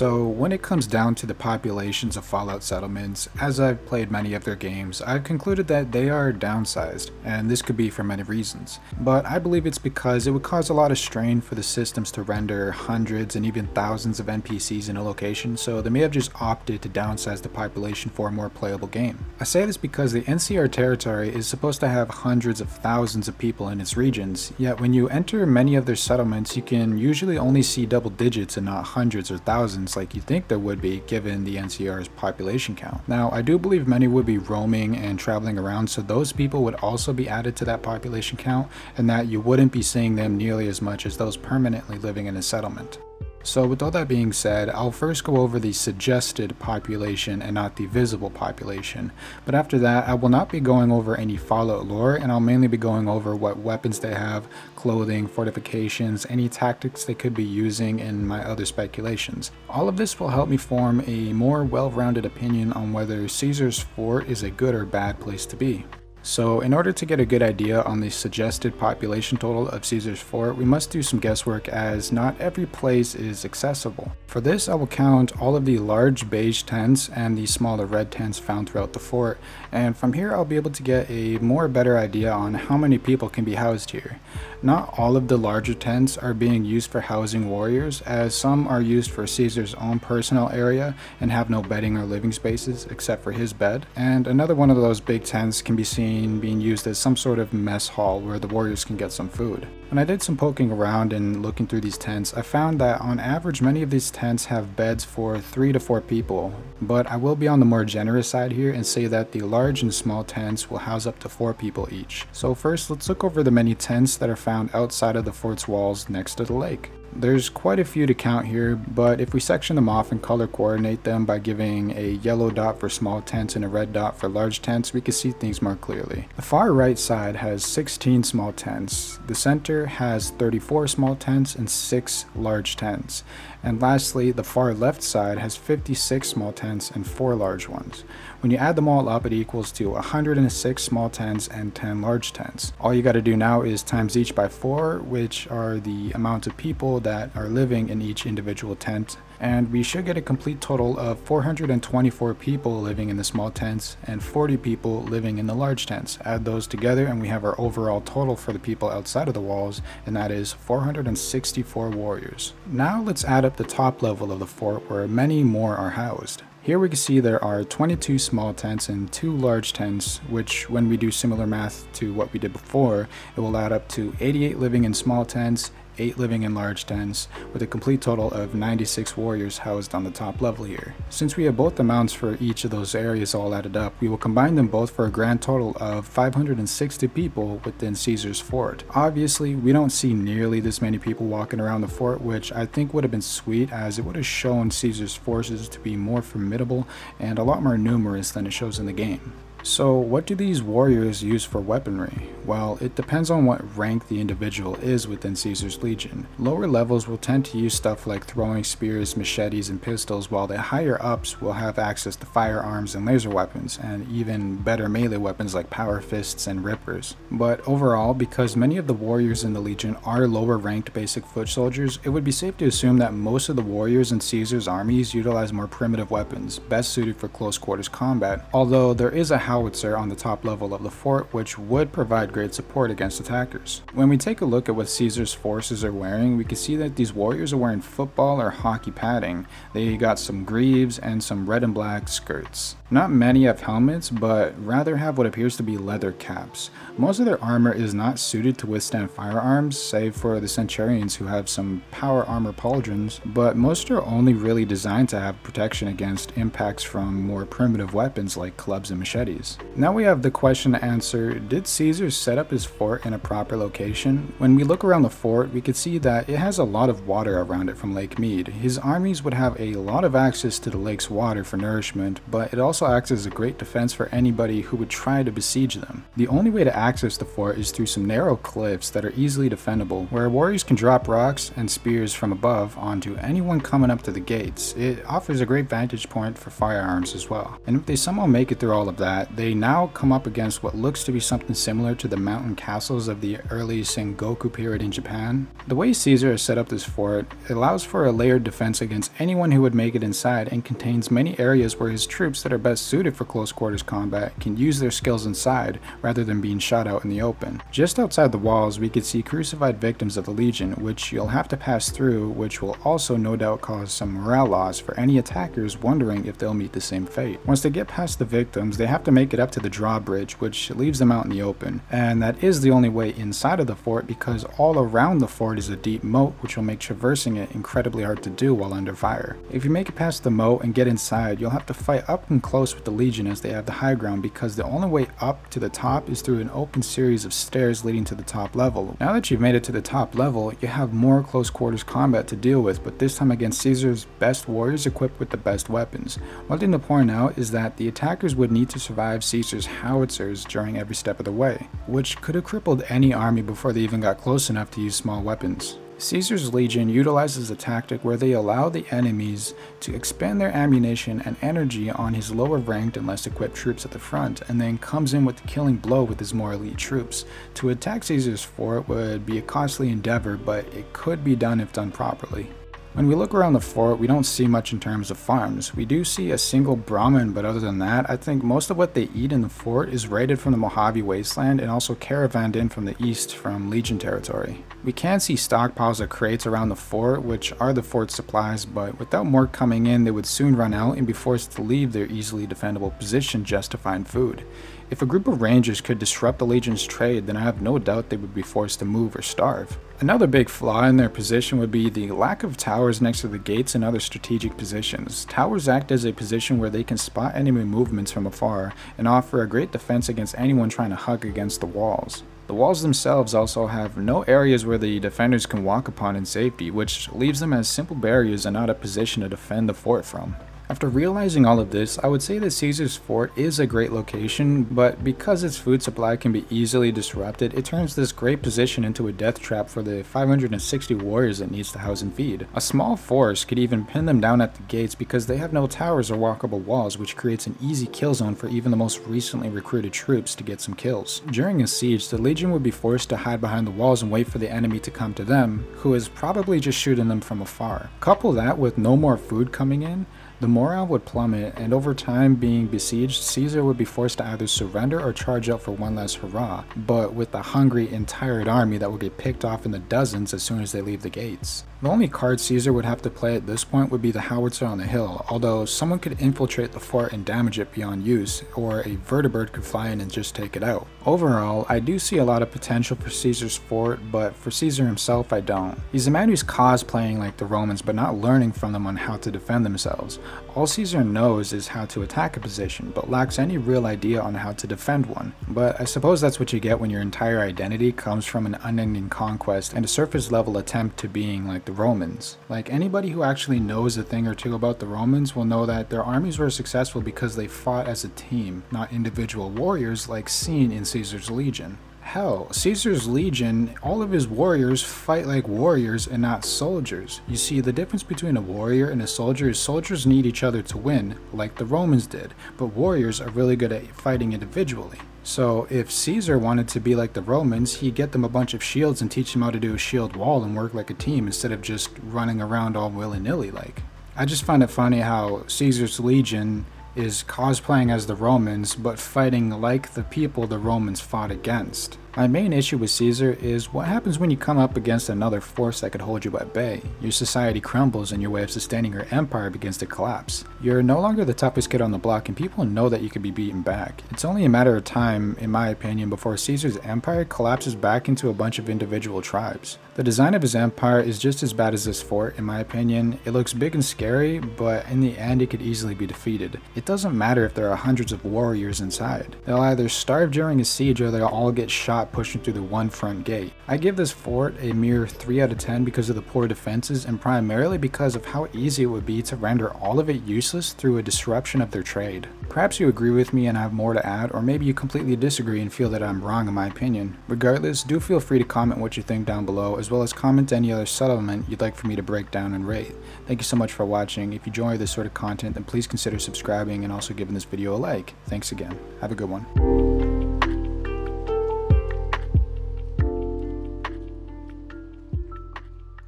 So when it comes down to the populations of Fallout settlements, as I've played many of their games, I've concluded that they are downsized, and this could be for many reasons. But I believe it's because it would cause a lot of strain for the systems to render hundreds and even thousands of NPCs in a location, so they may have just opted to downsize the population for a more playable game. I say this because the NCR territory is supposed to have hundreds of thousands of people in its regions, yet when you enter many of their settlements, you can usually only see double digits and not hundreds or thousands like you think there would be given the NCR's population count. Now, I do believe many would be roaming and traveling around, so those people would also be added to that population count, and that you wouldn't be seeing them nearly as much as those permanently living in a settlement. So with all that being said, I'll first go over the suggested population and not the visible population. But after that, I will not be going over any Fallout lore, and I'll mainly be going over what weapons they have, clothing, fortifications, any tactics they could be using, and my other speculations. All of this will help me form a more well-rounded opinion on whether Caesar's Fort is a good or bad place to be. So in order to get a good idea on the suggested population total of Caesar's Fort, we must do some guesswork as not every place is accessible. For this, I will count all of the large beige tents and the smaller red tents found throughout the fort, and from here I'll be able to get a better idea on how many people can be housed here. Not all of the larger tents are being used for housing warriors, as some are used for Caesar's own personal area and have no bedding or living spaces except for his bed, and another one of those big tents can be seen being used as some sort of mess hall where the warriors can get some food. When I did some poking around and looking through these tents, I found that on average many of these tents have beds for 3 to 4 people, but I will be on the more generous side here and say that the large and small tents will house up to 4 people each. So first, let's look over the many tents that are found outside of the fort's walls next to the lake. There's quite a few to count here, but if we section them off and color coordinate them by giving a yellow dot for small tents and a red dot for large tents, we can see things more clearly. The far right side has 16 small tents, the center has 34 small tents and 6 large tents, and lastly the far left side has 56 small tents and 4 large ones. When you add them all up, it equals to 106 small tents and 10 large tents. All you got to do now is times each by 4, which are the amount of people that are living in each individual tent, and we should get a complete total of 424 people living in the small tents and 40 people living in the large tents. Add those together and we have our overall total for the people outside of the walls, and that is 464 warriors. Now let's add up the top level of the fort where many more are housed. Here we can see there are 22 small tents and 2 large tents, which when we do similar math to what we did before, it will add up to 88 living in small tents, 8 living in large tents, with a complete total of 96 warriors housed on the top level here. Since we have both amounts for each of those areas all added up, we will combine them both for a grand total of 560 people within Caesar's Fort. Obviously, we don't see nearly this many people walking around the fort, which I think would have been sweet, as it would have shown Caesar's forces to be more formidable and a lot more numerous than it shows in the game. So what do these warriors use for weaponry? Well, it depends on what rank the individual is within Caesar's Legion. Lower levels will tend to use stuff like throwing spears, machetes, and pistols, while the higher ups will have access to firearms and laser weapons, and even better melee weapons like power fists and rippers. But overall, because many of the warriors in the Legion are lower ranked basic foot soldiers, it would be safe to assume that most of the warriors in Caesar's armies utilize more primitive weapons, best suited for close quarters combat, although there is a howitzer on the top level of the fort, which would provide great support against attackers. When we take a look at what Caesar's forces are wearing, we can see that these warriors are wearing football or hockey padding. They got some greaves and some red and black skirts. Not many have helmets, but rather have what appears to be leather caps. Most of their armor is not suited to withstand firearms, save for the centurions who have some power armor pauldrons, but most are only really designed to have protection against impacts from more primitive weapons like clubs and machetes. Now we have the question to answer: did Caesar set up his fort in a proper location? When we look around the fort, we can see that it has a lot of water around it from Lake Mead. His armies would have a lot of access to the lake's water for nourishment, but it also acts as a great defense for anybody who would try to besiege them. The only way to access the fort is through some narrow cliffs that are easily defendable, where warriors can drop rocks and spears from above onto anyone coming up to the gates. It offers a great vantage point for firearms as well. And if they somehow make it through all of that, but they now come up against what looks to be something similar to the mountain castles of the early Sengoku period in Japan. The way Caesar has set up this fort, it allows for a layered defense against anyone who would make it inside, and contains many areas where his troops that are best suited for close quarters combat can use their skills inside rather than being shot out in the open. Just outside the walls, we could see crucified victims of the Legion, which you'll have to pass through, which will also no doubt cause some morale loss for any attackers wondering if they'll meet the same fate. Once they get past the victims, they have to make it up to the drawbridge, which leaves them out in the open, and that is the only way inside of the fort because all around the fort is a deep moat, which will make traversing it incredibly hard to do while under fire. If you make it past the moat and get inside, you'll have to fight up and close with the Legion as they have the high ground, because the only way up to the top is through an open series of stairs leading to the top level. Now that you've made it to the top level, you have more close quarters combat to deal with, but this time against Caesar's best warriors equipped with the best weapons. One thing to point out is that the attackers would need to survive Caesar's howitzers during every step of the way, which could have crippled any army before they even got close enough to use small weapons. Caesar's Legion utilizes a tactic where they allow the enemies to expend their ammunition and energy on his lower ranked and less equipped troops at the front, and then comes in with the killing blow with his more elite troops. To attack Caesar's fort would be a costly endeavor, but it could be done if done properly. When we look around the fort, we don't see much in terms of farms. We do see a single Brahmin, but other than that, I think most of what they eat in the fort is raided from the Mojave Wasteland and also caravanned in from the east from Legion territory. We can see stockpiles of crates around the fort, which are the fort's supplies, but without more coming in, they would soon run out and be forced to leave their easily defendable position just to find food. If a group of rangers could disrupt the Legion's trade, then I have no doubt they would be forced to move or starve. Another big flaw in their position would be the lack of towers next to the gates and other strategic positions. Towers act as a position where they can spot enemy movements from afar and offer a great defense against anyone trying to hug against the walls. The walls themselves also have no areas where the defenders can walk upon in safety, which leaves them as simple barriers and not a position to defend the fort from. After realizing all of this, I would say that Caesar's fort is a great location, but because its food supply can be easily disrupted, it turns this great position into a death trap for the 560 warriors it needs to house and feed. A small force could even pin them down at the gates because they have no towers or walkable walls, which creates an easy kill zone for even the most recently recruited troops to get some kills. During a siege, the Legion would be forced to hide behind the walls and wait for the enemy to come to them, who is probably just shooting them from afar. Couple that with no more food coming in, the morale would plummet, and over time being besieged, Caesar would be forced to either surrender or charge out for one last hurrah, but with a hungry and tired army that would get picked off in the dozens as soon as they leave the gates. The only card Caesar would have to play at this point would be the howitzer on the hill, although someone could infiltrate the fort and damage it beyond use, or a vertibird could fly in and just take it out. Overall, I do see a lot of potential for Caesar's fort, but for Caesar himself I don't. He's a man who's cosplaying like the Romans but not learning from them on how to defend themselves. All Caesar knows is how to attack a position, but lacks any real idea on how to defend one. But I suppose that's what you get when your entire identity comes from an unending conquest and a surface level attempt to being like the Romans. Like, anybody who actually knows a thing or two about the Romans will know that their armies were successful because they fought as a team, not individual warriors like seen in Caesar's Legion. Hell, Caesar's Legion, all of his warriors fight like warriors and not soldiers. You see, the difference between a warrior and a soldier is soldiers need each other to win, like the Romans did, but warriors are really good at fighting individually. So if Caesar wanted to be like the Romans, he'd get them a bunch of shields and teach them how to do a shield wall and work like a team instead of just running around all willy-nilly like. I just find it funny how Caesar's Legion is cosplaying as the Romans, but fighting like the people the Romans fought against. My main issue with Caesar is what happens when you come up against another force that could hold you at bay. Your society crumbles and your way of sustaining your empire begins to collapse. You're no longer the toughest kid on the block and people know that you could be beaten back. It's only a matter of time, in my opinion, before Caesar's empire collapses back into a bunch of individual tribes. The design of his empire is just as bad as this fort, in my opinion. It looks big and scary, but in the end it could easily be defeated. It doesn't matter if there are hundreds of warriors inside. They'll either starve during a siege or they'll all get shot spot pushing through the one front gate. I give this fort a mere 3 out of 10 because of the poor defenses and primarily because of how easy it would be to render all of it useless through a disruption of their trade. Perhaps you agree with me and have more to add, or maybe you completely disagree and feel that I'm wrong in my opinion. Regardless, do feel free to comment what you think down below, as well as comment any other settlement you'd like for me to break down and rate. Thank you so much for watching. If you enjoy this sort of content, then please consider subscribing and also giving this video a like. Thanks again. Have a good one.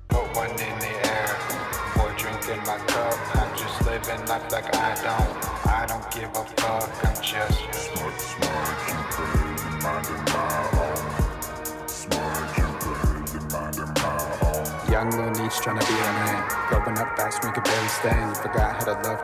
Put one in the air, pour drink in my cup. I'm just living life like I don't give a fuck. I'm just young Lil Neech tryna be a man. Growing up fast, we could barely stand. You forgot how to love.